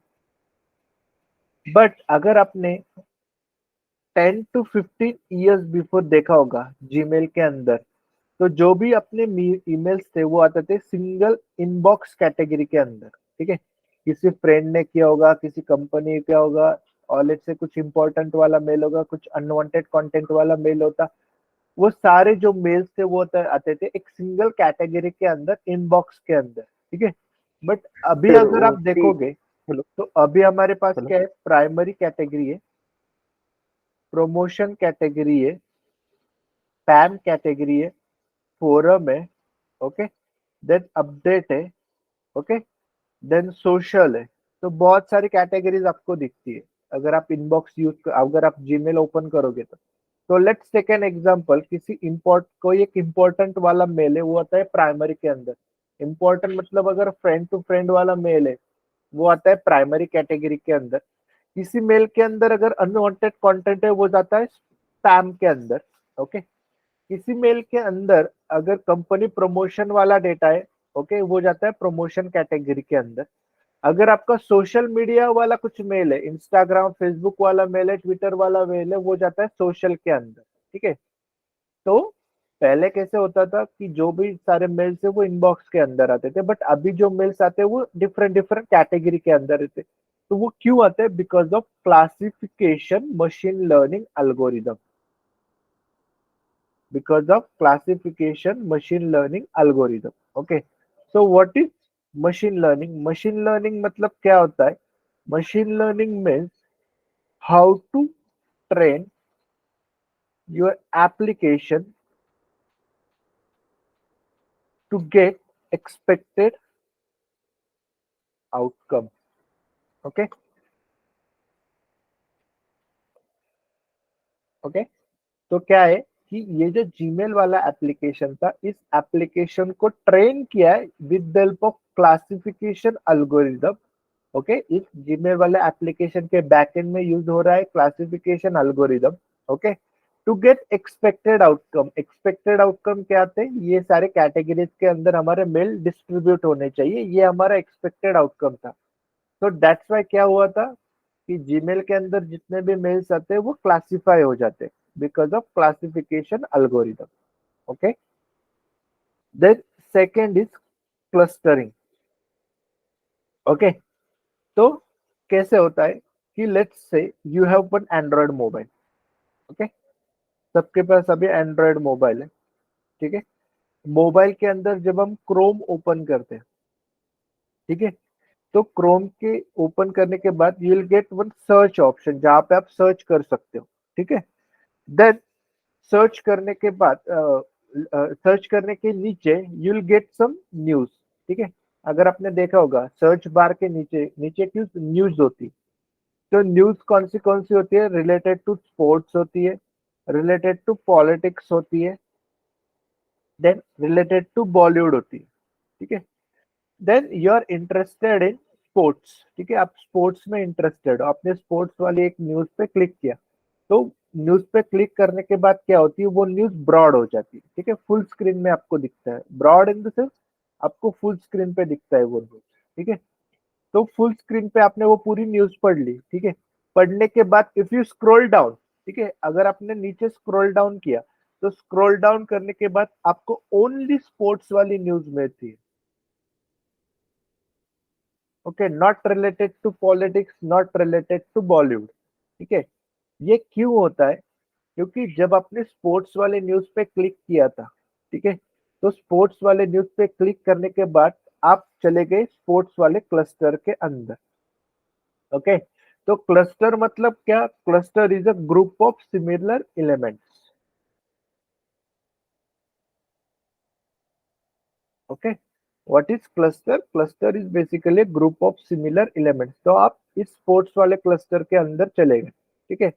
बट अगर आपने 10 to 15 years बिफोर देखा होगा जीमेल के अंदर, तो जो भी अपने ईमेल्स थे वो आते थे सिंगल इनबॉक्स कैटेगरी के अंदर। ठीक है, किसी फ्रेंड ने किया होगा, किसी कंपनी ने किया होगा, और से कुछ इंपॉर्टेंट वाला मेल होगा, कुछ अनवांटेड कंटेंट वाला मेल होता। वो सारे जो मेल्स थे वो आते थे एक सिंगल कैटेगरी के अंदर, इनबॉक्स के अंदर। ठीक है, बट अभी सर अगर आप देखोगे हेलो तो अभी हमारे पास हेलो क्या है? प्राइमरी कैटेगरी है, प्रमोशन कैटेगरी है, स्पैम कैटेगरी है, फोरम है। ओके, देन अपडेट है। ओके, देन सोशल है। तो बहुत सारी कैटेगरीज आपको दिखती है अगर आप इनबॉक्स अगर आप जीमेल ओपन करोगे तो लेट्स टेक एन एग्जांपल, किसी कोई एक इम्पोर्टेंट वाला मेल है, वो आता है प्राइमरी के अंदर। इम्पोर्टेंट मतलब अगर फ्रेंड टू फ्रेंड वाला मेल है, वो आता है प्राइमरी कैटेगरी के अंदर। किसी मेल के अंदर अगर अनवांटेड कंटेंट है, वो जाता है स्पैम के अंदर। ओके, किसी मेल के अंदर अगर कंपनी प्रमोशन वाला डेटा है, ओके, वो जाता है प्रमोशन कैटेगरी के अंदर। अगर आपका सोशल मीडिया वाला कुछ मेल है, इंस्टाग्राम फेसबुक वाला मेल है, ट्विटर वाला मेल है, वो जाता है सोशल के अंदर। ठीक है, तो पहले कैसे होता था कि जो भी सारे मेल्स है वो इनबॉक्स के अंदर आते थे, बट अभी जो मेल्स आते हैं वो डिफरेंट डिफरेंट कैटेगरी के अंदर रहते। तो वो क्यों आते हैं? Because of classification machine learning algorithm. because of classification machine learning algorithm. Okay, so what is machine learning? Machine learning मतलब क्या होता है? Machine learning means how to train your application to get expected outcome. Okay, okay. तो क्या है कि ये जो जीमेल वाला एप्लीकेशन था, इस एप्लीकेशन को ट्रेन किया है with the help of classification algorithm. Okay, इस जीमेल वाले एप्लीकेशन के बैकएंड में यूज हो रहा है classification algorithm. Okay, to get expected outcome. Expected outcome क्या आते हैं? ये सारे कैटेगरीज के अंदर हमारे मेल डिस्ट्रीब्यूट होने चाहिए, ये हमारा एक्सपेक्टेड आउटकम था. तो दैट्स वाई क्या हुआ था कि जीमेल के अंदर जितने भी मेल्स आते हैं वो क्लासिफाई हो जाते हैं because of classification algorithm. Okay, then second is clustering. Okay, तो कैसे होता है कि let's say you have one Android mobile. Okay, सबके पास अभी एंड्रॉयड मोबाइल है. ठीक है, मोबाइल के अंदर जब हम क्रोम ओपन करते हैं, ठीक है, तो क्रोम के ओपन करने के बाद you will get one search option जहां पे आप सर्च कर सकते हो. ठीक है, देन सर्च करने के बाद सर्च करने के नीचे you will get some news. ठीक है, अगर आपने देखा होगा सर्च बार के नीचे नीचे क्यों न्यूज होती. तो न्यूज कौन सी होती है? रिलेटेड टू स्पोर्ट्स होती है, रिलेटेड टू पॉलिटिक्स होती है, देन रिलेटेड टू बॉलीवुड होती है. ठीक है, then you are interested in sports. ठीक है, आप स्पोर्ट्स में इंटरेस्टेड हो, आपने स्पोर्ट्स वाली एक न्यूज पे क्लिक किया. तो न्यूज पे क्लिक करने के बाद क्या होती है? वो न्यूज ब्रॉड हो जाती है. ठीक है, फुल स्क्रीन में आपको दिखता है. ब्रॉड इन द सेंस आपको फुल स्क्रीन पे दिखता है वो न्यूज. ठीक है, तो फुल स्क्रीन पे आपने वो पूरी न्यूज पढ़ ली. ठीक है, पढ़ने के बाद इफ यू स्क्रॉल डाउन, ठीक है, अगर आपने नीचे स्क्रॉल डाउन किया तो स्क्रॉल डाउन करने के बाद आपको ओनली स्पोर्ट्स वाली न्यूज मिलती है. Okay, not related to politics, not related to Bollywood. ठीक है, ये क्यों होता है? क्योंकि जब आपने स्पोर्ट्स वाले न्यूज पे क्लिक किया था, ठीक है, तो स्पोर्ट्स वाले न्यूज पे क्लिक करने के बाद आप चले गए स्पोर्ट्स वाले क्लस्टर के अंदर. ओके, तो क्लस्टर मतलब क्या? Cluster is a group of similar elements. Okay, what is cluster? Cluster is basically group of similar elements. तो आप इस स्पोर्ट्स वाले क्लस्टर के अंदर चले गए. ठीक है,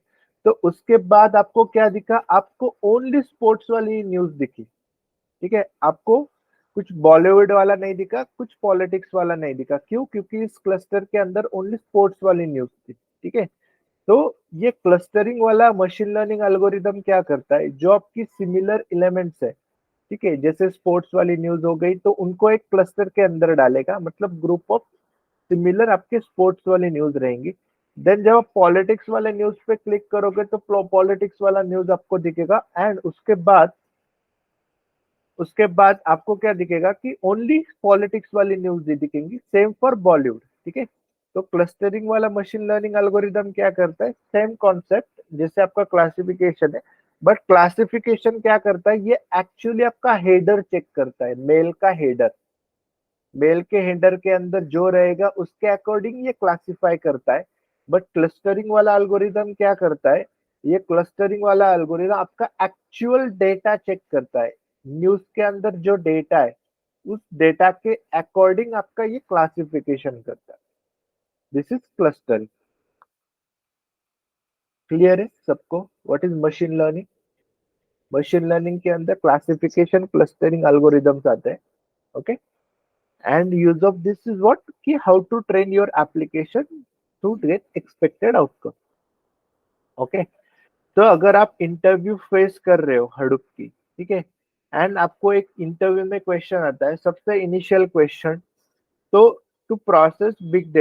तो उसके बाद आपको क्या दिखा? आपको ओनली स्पोर्ट्स वाली न्यूज दिखी. ठीक है, आपको कुछ बॉलीवुड वाला नहीं दिखा, कुछ पॉलिटिक्स वाला नहीं दिखा. क्यों? क्योंकि इस क्लस्टर के अंदर ओनली स्पोर्ट्स वाली न्यूज थी. ठीक है, तो ये क्लस्टरिंग वाला मशीन लर्निंग एल्गोरिदम क्या करता है? जो आपकी सिमिलर एलिमेंट्स है, ठीक है, जैसे स्पोर्ट्स वाली न्यूज हो गई, तो उनको एक क्लस्टर के अंदर डालेगा, मतलब ग्रुप ऑफ सिमिलर आपके स्पोर्ट्स वाली न्यूज रहेंगी. देन जब आप पॉलिटिक्स वाले न्यूज पे क्लिक करोगे तो पॉलिटिक्स वाला न्यूज आपको दिखेगा. एंड उसके बाद आपको क्या दिखेगा कि ओनली पॉलिटिक्स वाली न्यूज ही दिखेंगी. Same for Bollywood. ठीक है, तो क्लस्टरिंग वाला मशीन लर्निंग एल्गोरिदम क्या करता है? सेम कॉन्सेप्ट जैसे आपका क्लासिफिकेशन है, बट क्लासिफिकेशन क्या करता है? ये एक्चुअली आपका हेडर चेक करता है, मेल का हेडर. मेल के हेडर के अंदर जो रहेगा उसके अकॉर्डिंग ये क्लासिफाई करता है. बट क्लस्टरिंग वाला एल्गोरिदम क्या करता है? ये क्लस्टरिंग वाला एल्गोरिदम आपका एक्चुअल डेटा चेक करता है. न्यूज के अंदर जो डेटा है उस डेटा के अकॉर्डिंग आपका ये क्लासिफिकेशन करता है. This is clustering. क्लियर है सबको what is machine learning? Machine learning के अंदर क्लासिफिकेशन क्लस्टरिंग एल्गोरिदम्स आते हैं. Okay, and use of this is what कि how to train your application to get expected outcome. Okay, तो अगर आप इंटरव्यू फेस कर रहे हो हडूप की, ठीक है, एंड आपको एक इंटरव्यू में क्वेश्चन आता है, सबसे इनिशियल क्वेश्चन, तो टू प्रोसेस बिग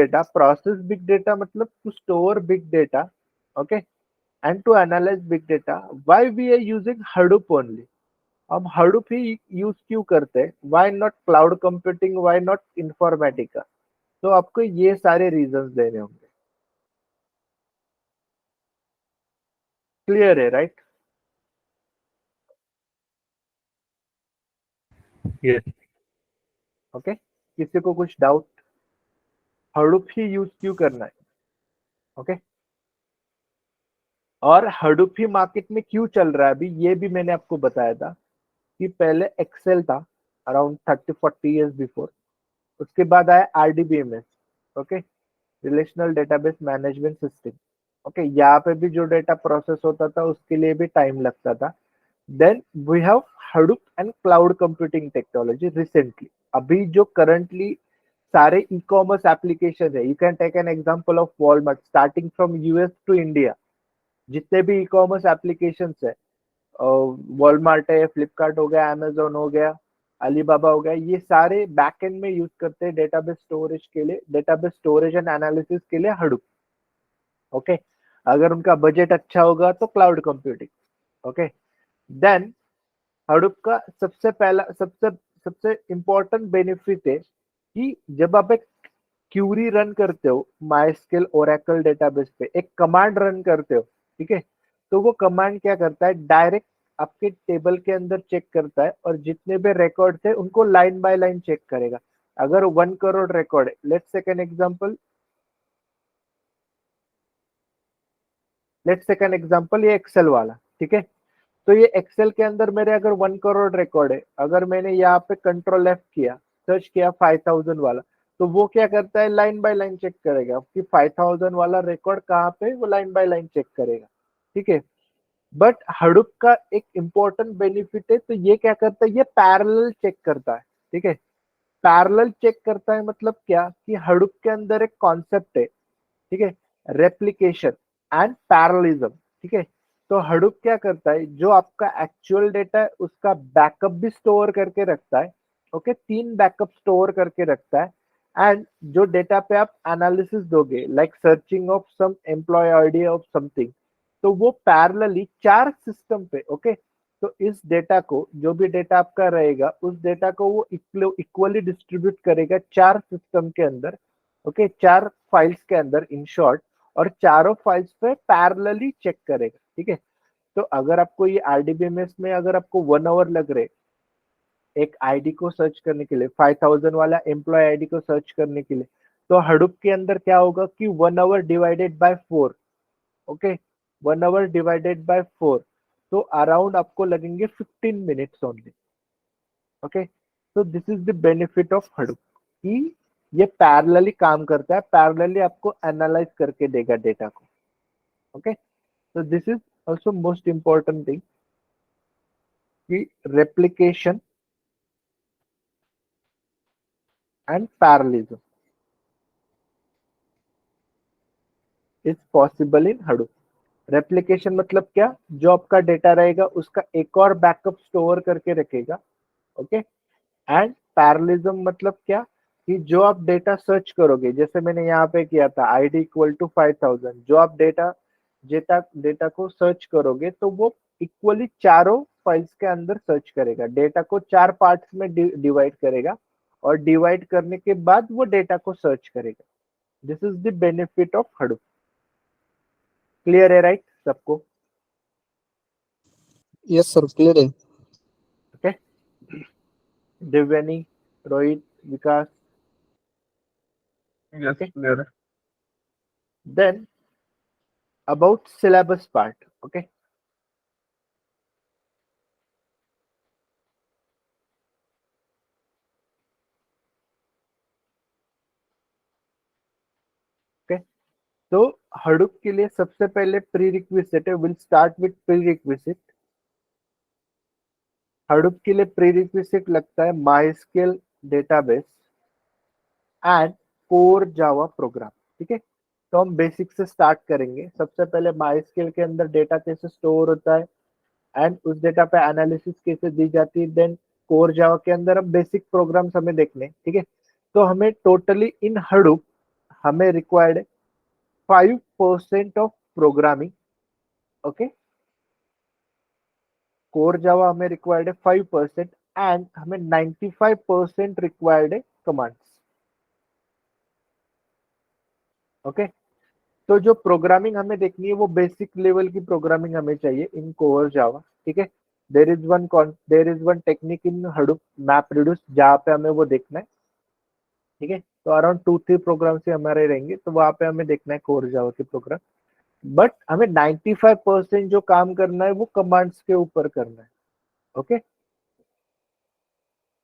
डेटा मतलब to store big data. Okay, and to analyse big data, why we are using Hadoop only? हम हडूप ही यूज क्यों करते हैं? Why not cloud computing, why not Informatica? तो आपको ये सारे रीजंस देने होंगे. क्लियर है राइट? Yes. ओके, किसी को कुछ डाउट? हडूप ही यूज क्यों करना है? ओके, और हडूप ही मार्केट में क्यों चल रहा है अभी, ये भी मैंने आपको बताया था कि पहले एक्सेल था अराउंड 30-40 years बिफोर, उसके बाद आया RDBMS, okay, relational database management system. Okay, यहाँ पे भी जो डेटा प्रोसेस होता था उसके लिए भी टाइम लगता था। Then we have Hadoop and cloud computing technology recently. अभी जो करंटली सारे ई कॉमर्स एप्लीकेशन है, you can take an example of Walmart, starting from US to India, जितने भी ई कॉमर्स एप्लीकेशन है, वॉलमार्ट है, फ्लिपकार्ट हो गया, अमेजोन हो गया, अलीबाबा हो गया, ये सारे बैकएंड में यूज करते हैं डेटाबेस स्टोरेज के लिए, डेटाबेस स्टोरेज एंड एनालिसिस के लिए हडूप। ओके, अगर उनका बजट अच्छा होगा तो cloud computing. Okay, then Hadoop का सबसे पहला सबसे सबसे इंपॉर्टेंट बेनिफिट है कि जब आप एक क्यूरी रन करते हो माइस्क्ल ओरेकल डेटाबेस पे, एक कमांड रन करते हो, ठीक है, तो वो कमांड क्या करता है, डायरेक्ट आपके टेबल के अंदर चेक करता है और जितने भी रिकॉर्ड थे उनको लाइन बाय लाइन चेक करेगा। अगर 1 करोड़ रिकॉर्ड है, let's take an example, let's take an example, ये एक्सेल वाला, ठीक है, तो ये एक्सेल के अंदर मेरे अगर 1 करोड़ रिकॉर्ड है, अगर मैंने यहाँ पे कंट्रोल एफ किया, सर्च किया 5000 वाला, तो वो क्या करता है, लाइन बाय लाइन चेक करेगा कि 5000 वाला रिकॉर्ड कहाँ पे, वो लाइन बाय लाइन चेक करेगा, ठीक है। बट हडूप का एक इंपॉर्टेंट बेनिफिट है, तो ये क्या करता है, ये पैरेलल चेक करता है, ठीक है। पैरेलल चेक करता है मतलब क्या, कि हडूप के अंदर एक कॉन्सेप्ट है, ठीक है, रेप्लिकेशन एंड पैरेललिज्म, ठीक है। तो हडूप क्या करता है, जो आपका एक्चुअल डेटा है उसका बैकअप भी स्टोर करके रखता है। ओके, 3 बैकअप स्टोर करके रखता है। एंड जो डेटा पे आप एनालिसिस दोगे, like searching of some employee ID of something, तो वो पैरेलली 4 सिस्टम पे, ओके, तो इस डेटा को, जो भी डेटा आपका रहेगा, उस डेटा को वो इक्वली डिस्ट्रीब्यूट करेगा 4 सिस्टम के अंदर, ओके, 4 फाइल्स के अंदर इन शॉर्ट, और चारों फाइल्स पे पैरेलली चेक करेगा, ठीक है। तो अगर आपको ये आरडीबीएमएस में अगर आपको 1 आवर लग रहे एक आईडी को सर्च करने के लिए, 5000 वाला एम्प्लॉय आईडी को सर्च करने के लिए, तो हडूप के अंदर क्या होगा कि 1 hour divided by 4, okay, 1 hour divided by 4, तो अराउंड आपको लगेंगे 15 मिनट्स ओनली। ओके, तो this is the benefit of Hadoop कि ये पैरेलली काम करता है, पैरेलली आपको एनालाइज करके देगा डेटा को। ओके, तो this is also most important thing कि replication and parallelism is possible in Hadoop. Replication मतलब क्या, जो आपका डेटा रहेगा उसका एक और बैकअप स्टोर करके रखेगा, ओके। एंड पैरेललिज्म मतलब क्या, कि जो आप डेटा सर्च करोगे, जैसे मैंने यहाँ पे किया था आईडी इक्वल टू 5000, जो आप डेटा डेटा डेटा को सर्च करोगे तो वो इक्वली चारों फाइल्स के अंदर सर्च करेगा, डेटा को 4 पार्ट्स में डिवाइड करेगा, और डिवाइड करने के बाद वो डेटा को सर्च करेगा। This is the benefit of Hadoop. Clear है राइट सबको? यस सर, क्लियर है। Okay, Divyani, Rohit, Vikas, Yes, okay, clear. then about syllabus part, okay, okay, तो हडूप के लिए सबसे पहले प्री रिक्विजिट है, will start with pre requisite. Hadoop के लिए प्री रिक्विजिट लगता है MySQL database and core Java program, ठीक है। तो हम बेसिक से स्टार्ट करेंगे। सबसे पहले माइस्क्ल के अंदर डेटा कैसे स्टोर होता है एंड उस डेटा पे एनालिसिस कैसे दी जाती है, देन कोर जावा के अंदर हम बेसिक प्रोग्राम्स हमें देखने, ठीक है। तो हमें टोटली इन हडूप हमें required 5% of programming, okay, core Java हमें रिक्वायर्ड है 5% एंड हमें 95% रिक्वायर्ड है कमांड्स, ओके। तो जो प्रोग्रामिंग हमें देखनी है वो बेसिक लेवल की प्रोग्रामिंग हमें चाहिए इन कोर जावा, ठीक है। There is one technique in Hadoop map reduce जहाँ पे हमें वो देखना है, ठीक है। तो अराउंड 2-3 प्रोग्राम से हमारे रहेंगे, तो वहां पे हमें देखना है कोर जावा के प्रोग्राम। बट हमें 95% जो काम करना है वो कमांड्स के ऊपर करना है, okay.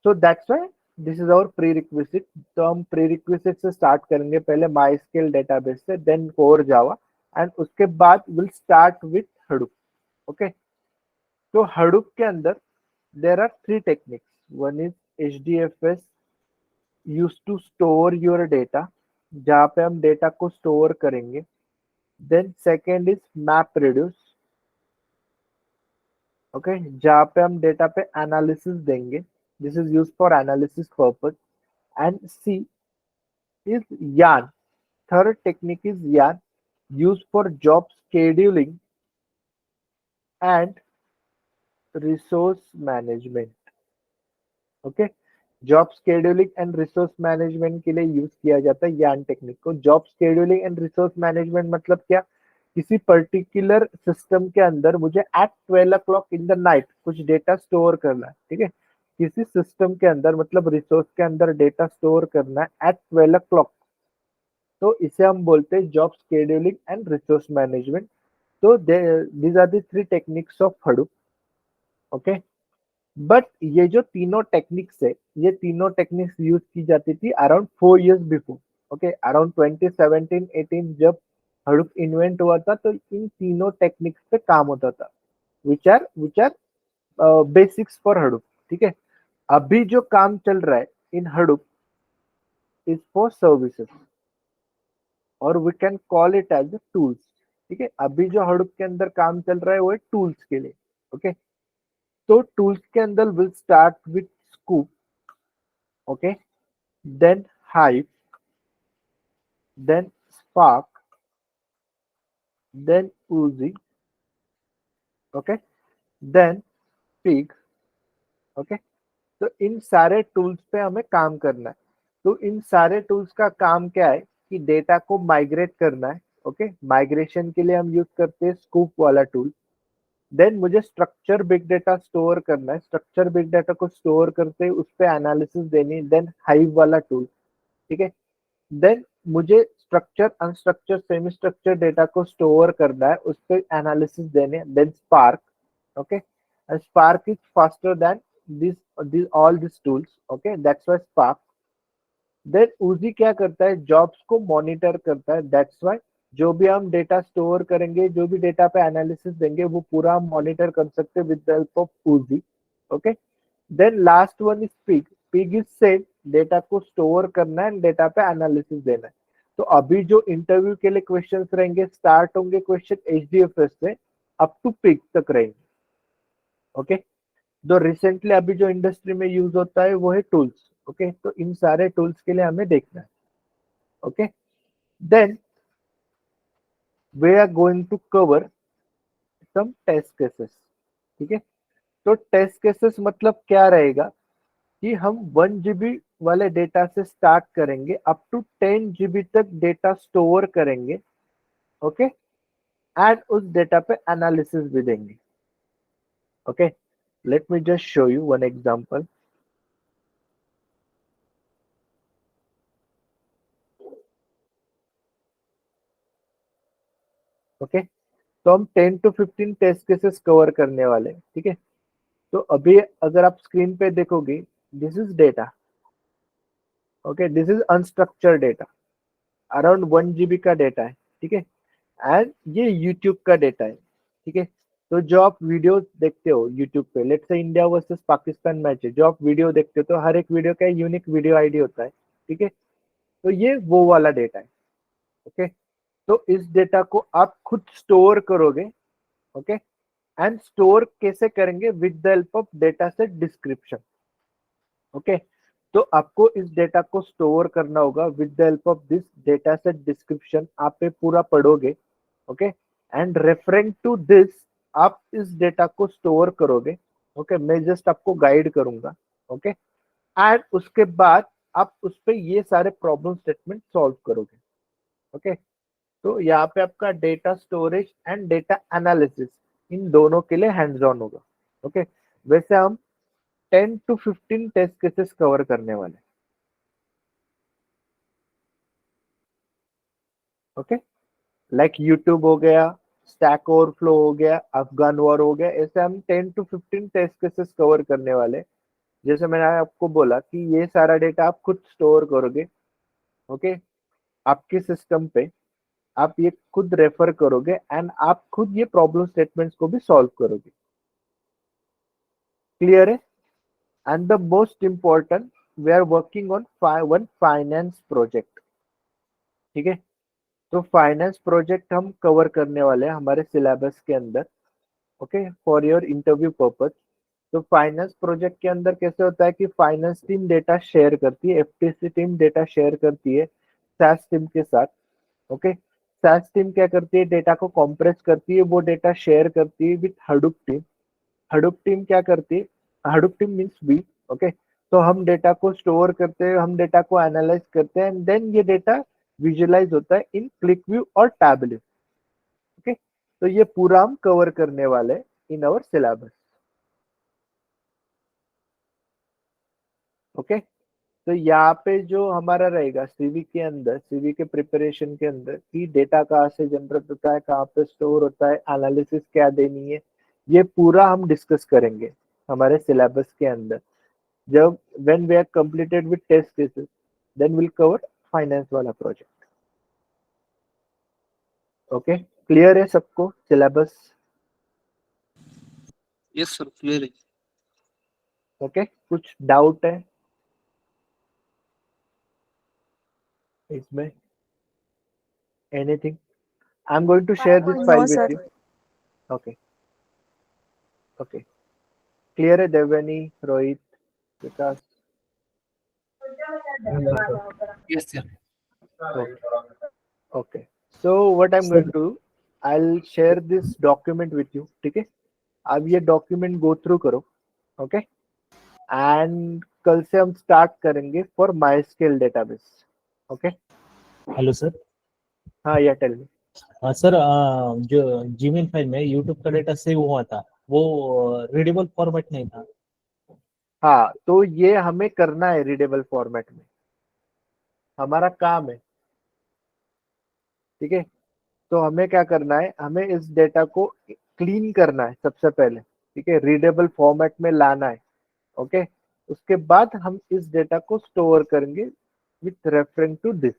So that's why this is our prerequisite. तो हम प्री रिक्विजिट से स्टार्ट करेंगे, पहले माई स्केल डेटाबेस से, देन कोर जावा, एंड उसके बाद will start with Hadoop, okay. तो हडूप के अंदर there are 3 techniques. One is HDFS use to store your data, जहाँ पे हम डेटा को स्टोर करेंगे। Then second is map reduce, okay, जहाँ पे हम डेटा पे एनालिसिस देंगे। This is use for analysis purpose. And C is YARN, third technique is YARN, use for job scheduling and resource management, okay. Job scheduling and resource management के लिए use किया जाता है यार्न टेक्निक को। Job scheduling and resource management मतलब क्या, किसी particular system के अंदर मुझे at 12 o'clock in the night कुछ डेटा स्टोर करना है, ठीक है। किसी सिस्टम के अंदर मतलब रिसोर्स के अंदर डेटा स्टोर करना है एट 12 o'clock, तो इसे हम बोलते हैं job scheduling and resource management. तो these are the 3 techniques of Hadoop, okay. But ये जो तीनों टेक्निक्स है, ये तीनों टेक्निक्स यूज की जाती थी around 4 years before, okay. Around 2017-18 जब हडूप इन्वेंट हुआ था, तो इन तीनों टेक्निक्स पे काम होता था, which are basics for Hadoop, ठीक है। अभी जो काम चल रहा है in Hadoop is for services, और we can call it as tools, ठीक है। अभी जो हडूप के अंदर काम चल रहा है वो है टूल्स के लिए, ओके। तो टूल्स के अंदर will start with scoop, okay, then Hive, then Spark, then Uzi, okay, then Pig, okay। तो इन सारे टूल्स पे हमें काम करना है। तो इन सारे टूल्स का काम क्या है कि डेटा को माइग्रेट करना है, ओके। माइग्रेशन के लिए हम यूज करते हैं स्कूप वाला टूल। देन मुझे स्ट्रक्चर बिग डेटा स्टोर करना है, स्ट्रक्चर बिग डेटा को स्टोर करते उस पर एनालिसिस देनी, देन हाइव वाला टूल, ठीक है। देन मुझे structure unstructure semi structure data को स्टोर करना है, उस पर एनालिसिस देने, then spark, okay. Spark is faster than this all this tools, okay, that's why spark. Then Oozie क्या करता है, जॉब्स को मॉनिटर करता है, दैट्स व्हाई जो भी हम डेटा स्टोर करेंगे, जो भी डेटा पे एनालिसिस देंगे, वो पूरा हम मॉनिटर कर सकते हैं with the help of Oozie, okay. Then last one is pig. Pig is same, data को स्टोर करना है, डेटा पे एनालिसिस देना है। तो अभी जो इंटरव्यू के लिए क्वेश्चंस रहेंगे, स्टार्ट होंगे क्वेश्चन HDFS से अप टू पिग तक रहेंगे, ओके। जो रिसेंटली अभी जो इंडस्ट्री में यूज होता है वो है टूल्स, ओके। तो इन सारे टूल्स के लिए हमें देखना है, okay. Then we are going to cover some test cases, ठीक है। तो टेस्ट केसेस मतलब क्या रहेगा कि हम 1 GB वाले डेटा से स्टार्ट करेंगे, अप टू 10 GB तक डेटा स्टोर करेंगे, ओके। एंड उस डेटा पे एनालिसिस भी देंगे, okay. Late me just show you one example, okay. तो हम 10 to 15 टेस्ट केसेस कवर करने वाले हैं, ठीक है। तो अभी अगर आप स्क्रीन पे देखोगे, this is data, okay, this is unstructured data, around 1 GB का डेटा है, ठीक है। एंड ये यूट्यूब का डेटा है, ठीक है। तो जो आप वीडियो देखते हो यूट्यूब पे, let's say India versus Pakistan match है, जो आप वीडियो देखते हो, तो हर एक वीडियो का यूनिक वीडियो आईडी होता है, ठीक है। तो ये वो वाला डेटा है, ओके। तो इस डेटा को आप खुद स्टोर करोगे, ओके। एंड स्टोर कैसे करेंगे, with the help of data set description, okay. तो आपको इस डेटा को स्टोर करना होगा with the help of this data set description. आप पे पूरा पढ़ोगे, okay. And referent to this आप इस डेटा को स्टोर करोगे, ओके। मैं जस्ट आपको गाइड करूंगा, ओके। एंड उसके बाद आप उस पे ये सारे प्रॉब्लम स्टेटमेंट सॉल्व करोगे, ओके। तो यहाँ पे आपका data storage and data analysis in दोनों के लिए हैंड्स ऑन होगा, ओके, वैसे हम 10 to 15 टेस्ट केसेस कवर करने वाले। ओके, लाइक यूट्यूब हो गया, स्टैक ओवरफ्लो हो गया, अफगान वॉर हो गया, ऐसे हम 10 to 15 टेस्ट केसेस कवर करने वाले। जैसे मैंने आपको बोला कि ये सारा डेटा आप खुद स्टोर करोगे, ओके, आपके सिस्टम पे आप ये खुद रेफर करोगे एंड आप खुद ये प्रॉब्लम स्टेटमेंट्स को भी सॉल्व करोगे। क्लियर है? And the most important, we are working on one finance project. ठीक है, तो फाइनेंस प्रोजेक्ट हम कवर करने वाले हैं हमारे सिलेबस के अंदर। Okay, for your interview purpose. तो फाइनेंस प्रोजेक्ट के अंदर कैसे होता है कि फाइनेंस टीम डेटा शेयर करती है, एफटीसी टीम डेटा शेयर करती है सास टीम के साथ। ओके, सास टीम क्या करती है, डेटा को कॉम्प्रेस करती है, वो डेटा शेयर करती है with Hadoop team. Hadoop team क्या करती है, Hadoop team means we. Okay, तो हम डेटा को स्टोर करते हैं, हम डेटा को एनालाइज करते हैं एंड देन ये डेटा विजुअलाइज होता है इन क्लिक व्यू और टैबल्यू। ओके, तो ये पूरा हम कवर करने वाले इन आवर सिलेबस। ओके, तो यहाँ पे जो हमारा रहेगा सीवी के अंदर, सीवी के प्रिपरेशन के अंदर कि डेटा कहाँ से जनरेट होता है, कहाँ पे स्टोर होता है, एनालिसिस क्या देनी है, ये पूरा हम डिस्कस करेंगे हमारे सिलेबस के अंदर। जब when we are completed with test cases, then will cover finance वाला प्रोजेक्ट। ओके, क्लियर है सबको सिलेबस? यस सर, क्लियर है। ओके, कुछ डाउट है इसमें? Anything? I am going to share this No, file sir. With you. Okay, okay, clear है Devyani, Rohit, Vikas? Yes sir. Okay. Okay. So what I'm going to do, I'll share this document with you. ठीक है, अब ये document go through करो। Okay, and कल से हम start करेंगे for MySQL database. Okay, hello sir. हाँ, या टेल मी। हाँ सर, जो जीमेल फाइल में यूट्यूब का डेटा सेव हुआ था वो रीडेबल फॉर्मेट नहीं था। हाँ, तो ये हमें करना है रीडेबल फॉर्मेट में, हमारा काम है। ठीक है, तो हमें क्या करना है, हमें इस डेटा को क्लीन करना है सबसे पहले। ठीक है, रीडेबल फॉर्मेट में लाना है। ओके, उसके बाद हम इस डेटा को स्टोर करेंगे विथ रेफरेंस टू दिस।